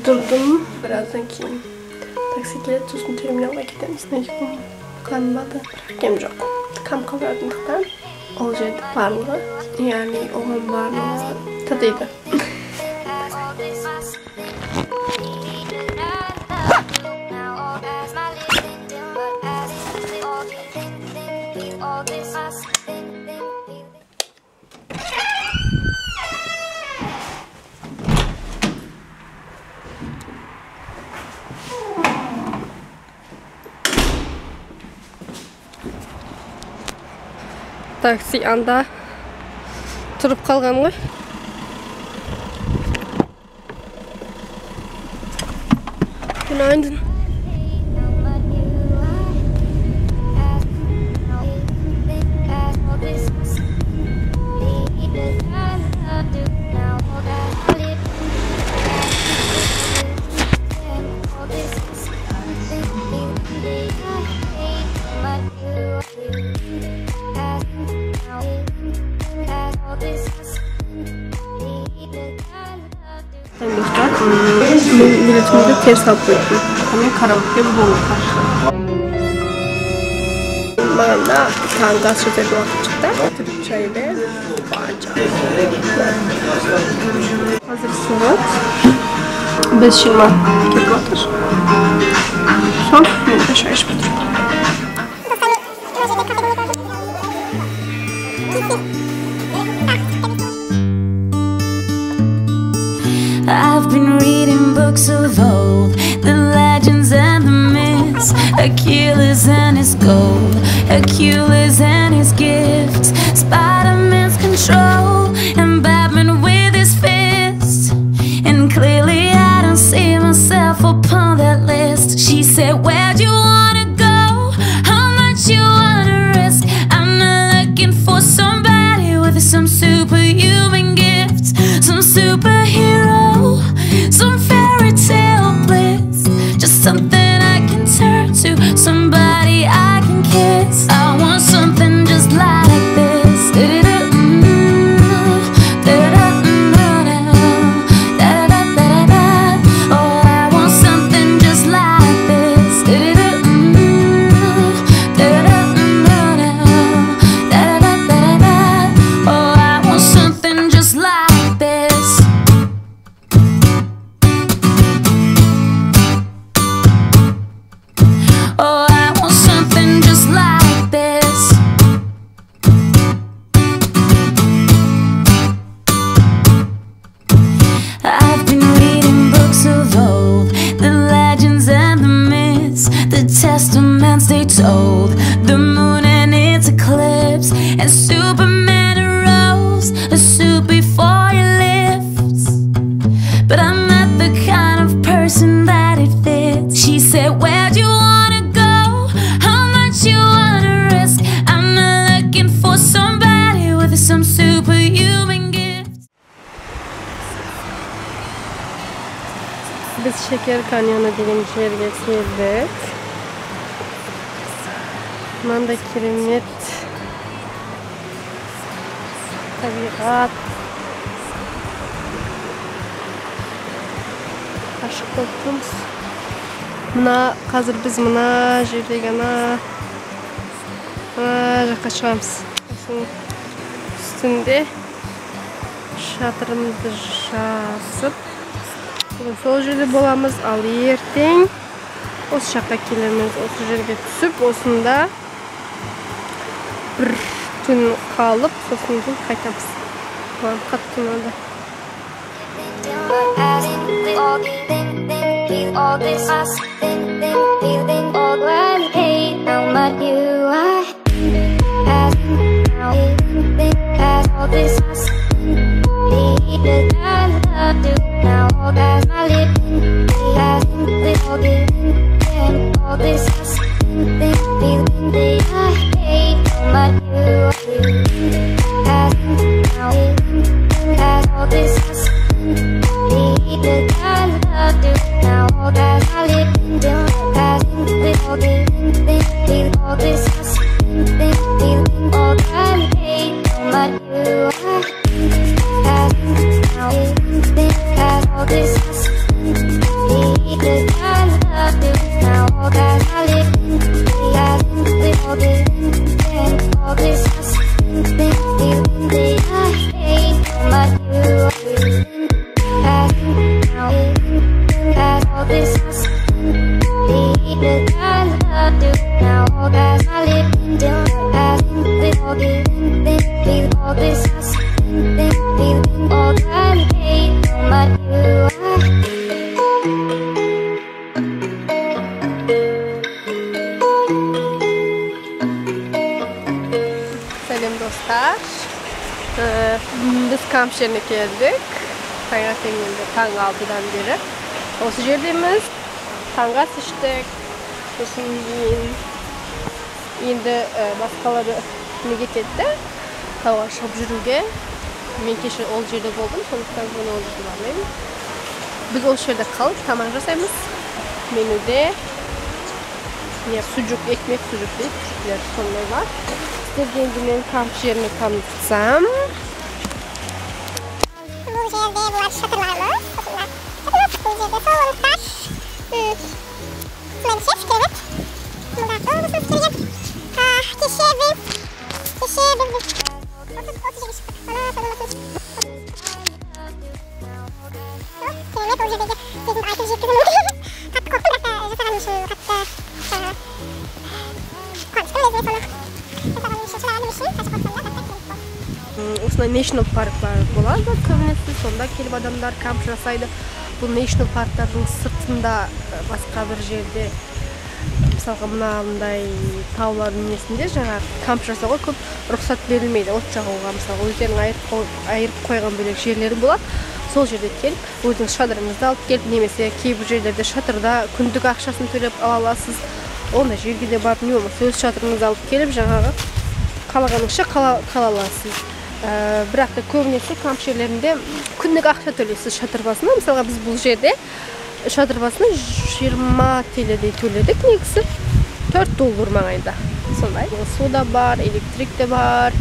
Durdum. Birazdan кейін taksi келеді, сосын терминалға кетеміз. Қанбады. Кем жоқ. Кампқа баратындықтан ол жерде барлығы, яғни оған барлығы татиды. Такси анда тұрып қалған ғой. Günaydın. Biletimizi ters alıp koydum. Hemen karaoke bu olmuşlar. Bana da bir tane gaz şoförü vakit çıktı. Türkçeyi ve hazır surat. 5-20 kilotr. Son, bunu da şöyle yapalım. I've been reading books of old, the legends and the myths, Achilles and his gold, Hercules and his gifts, Spider-Man's control, and Batman with his fists. And clearly I don't see myself upon that list. She said, where'd you wanna go? How much you wanna risk? I'm not looking for somebody with some superhuman gifts, some superhero, some fairy tale bliss, just something I can turn to, somebody I can kiss. I want something just like this. Oh, I want something just like this. Oh, I want something just like this. Oh, I want something just like this. I've been reading books of old, the legends and the myths, the testaments they told, the moon and its eclipse, and Superman arose, a suit before he lifts. But I'm not the kind of person that it fits. She said, where'd you wanna go? How much you wanna risk? I'm not looking for somebody with some superhuman gifts. Biz Şeker Kanyonu деген жерге келдік. Мында керемет табиғат. Ашық болып тұрмыз. Қазір біз мына жердегі мына жаққа шығамыз. Осының үстінде шатырымызды жасып, сол жерде боламыз, ал ертең осы жаққа келеміз. Осы жерге түсіп, осында бір түн қалып, сосын қайтамыз. Маған қатты ұнады. Biz kamp yerine geldik. Tangentengil'de tang 6'dan beri. Осы жердеміз. Таңға ішtik. Сосын енді басқалары неге кетті. Тауға шығып жүруге. Мен кеше ол жерде болдым, сондықтан оны ол жерде бармаймын. Біз ол жерде қалып тамақ жасаймыз. Менюде sucuk, ekmek sucuk deyip küçükler sonları var. Sizlerге енді мен kamp жеріне tanıtsam. Bu yerde bunlar şatırlarımız. Bu yerde soğumuşlar. Bunlar şef, evet. Bunlar soğumuşuz sürüyor. Kişi evi. Kişi evi. 30 çıktık. Bana soğumuşuz. Evet, o yerdeki bizim arkadaşı kızım. Katı korktum hatta yataranmışım. Hatta konuştum lezzetli sonra. Yataranmışım, çıraranmışım. Kaşı korktum da hatta Осындай national парктар болады, көбінесе сонда келіп адамдар камп жасайды. Бұл national парктардың сыртында басқа бір жерде, мысалға мынандай таулардың несінде жаңа камп жасауға көп рұқсат берілмейді. От жағуға мысалға өздерінің айырып қойған бөлек жерлері болады. Сол жерде келіп, өзіңіз шатырыңызды алып келіп, немесе кейбір жерлерде шатырда күндік ақшасын төлеп ала аласыз. Ондай жерге де барып не болмаса өз шатырыңызды алып келіп, жаңағы қалағаныңызша қала аласыз. Бірақ та көбінесе камп жерлерінде күндік ақша төлейсіз шатыр басына. Мысалға біз бұл жерде шатыр басына 20 теледей төледік негізі. $4 маңайда. Сондай. Су да бар, электрик те бар,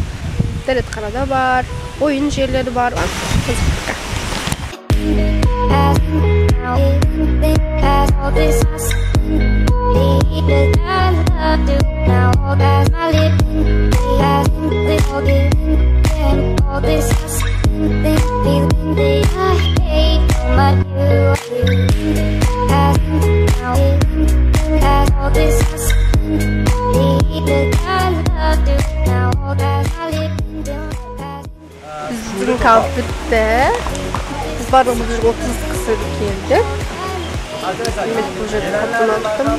дәретхана да бар, ойын жерлері бар. Bizim kamp bitti. Biz bardığımız 30 kişi geldik. Ümit bu жерде kapını attım.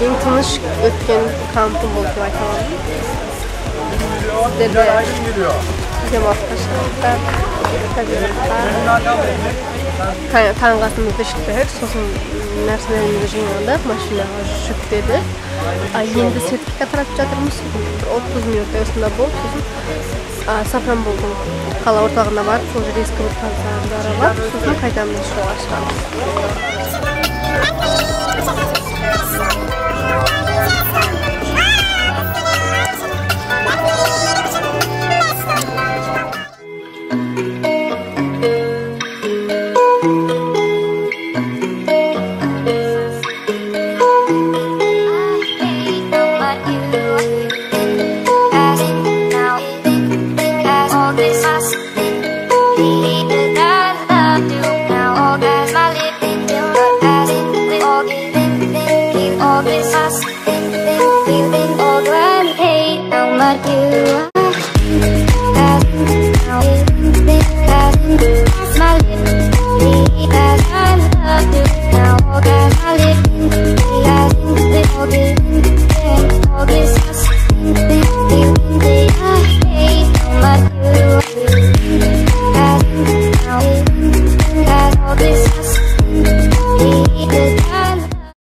En tanış өткен kampım oldu деп айта аламын. Сіздерде демалысқа шығыңыздар. Таңғы асымызды іштік, сосын нәрселерімізді жинадық, машинаға жүктедік. Енді сертификат таратып жатырмыз. 30 минуттай осында болып, сосын Сафранболу'дың қала орталығына барып, сол жерде ескі бір станцияны аралап, сосын қайтамыз жолға шығамыз.